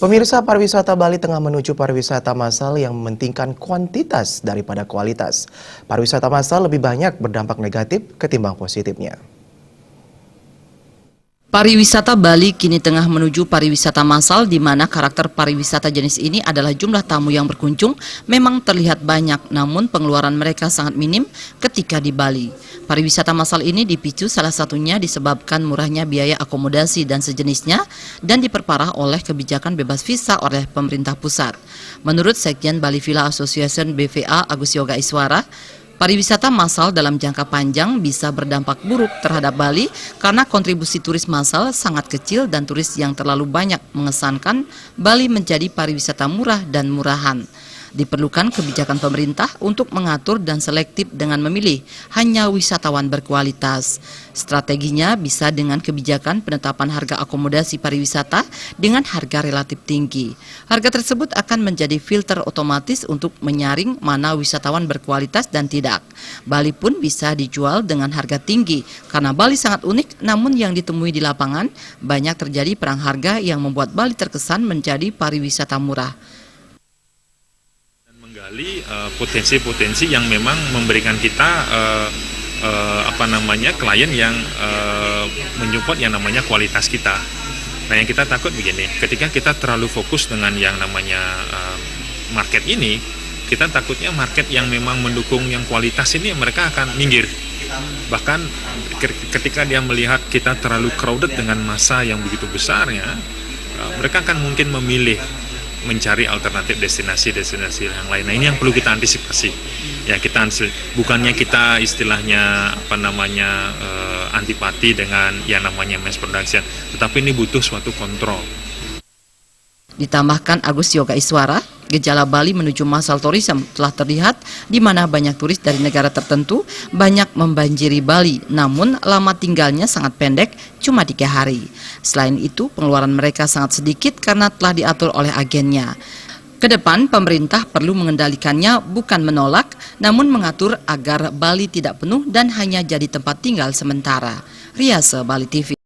Pemirsa, pariwisata Bali tengah menuju pariwisata massal yang mementingkan kuantitas daripada kualitas. Pariwisata massal lebih banyak berdampak negatif ketimbang positifnya. Pariwisata Bali kini tengah menuju pariwisata massal di mana karakter pariwisata jenis ini adalah jumlah tamu yang berkunjung memang terlihat banyak, namun pengeluaran mereka sangat minim ketika di Bali. Pariwisata massal ini dipicu salah satunya disebabkan murahnya biaya akomodasi dan sejenisnya dan diperparah oleh kebijakan bebas visa oleh pemerintah pusat. Menurut Sekjen Bali Villa Association BVA Agus Yoga Iswara, pariwisata massal dalam jangka panjang bisa berdampak buruk terhadap Bali karena kontribusi turis massal sangat kecil dan turis yang terlalu banyak mengesankan Bali menjadi pariwisata murah dan murahan. Diperlukan kebijakan pemerintah untuk mengatur dan selektif dengan memilih hanya wisatawan berkualitas. Strateginya bisa dengan kebijakan penetapan harga akomodasi pariwisata dengan harga relatif tinggi. Harga tersebut akan menjadi filter otomatis untuk menyaring mana wisatawan berkualitas dan tidak. Bali pun bisa dijual dengan harga tinggi karena Bali sangat unik, namun yang ditemui di lapangan banyak terjadi perang harga yang membuat Bali terkesan menjadi pariwisata murah. Menggali potensi-potensi yang memang memberikan kita klien yang menyupport yang namanya kualitas kita. Nah, yang kita takut begini, ketika kita terlalu fokus dengan yang namanya market ini, kita takutnya market yang memang mendukung yang kualitas ini mereka akan minggir. Bahkan ketika dia melihat kita terlalu crowded dengan massa yang begitu besarnya, mereka akan mungkin memilih mencari alternatif destinasi-destinasi yang lain. Nah, ini yang perlu kita antisipasi. Ya, bukannya kita istilahnya antipati dengan yang namanya mass production, tetapi ini butuh suatu kontrol. Ditambahkan Agus Yoga Iswara, gejala Bali menuju massal tourism telah terlihat di mana banyak turis dari negara tertentu banyak membanjiri Bali, namun lama tinggalnya sangat pendek, cuma 3 hari. Selain itu, pengeluaran mereka sangat sedikit karena telah diatur oleh agennya. Kedepan, pemerintah perlu mengendalikannya, bukan menolak, namun mengatur agar Bali tidak penuh dan hanya jadi tempat tinggal sementara. Riase, Bali TV.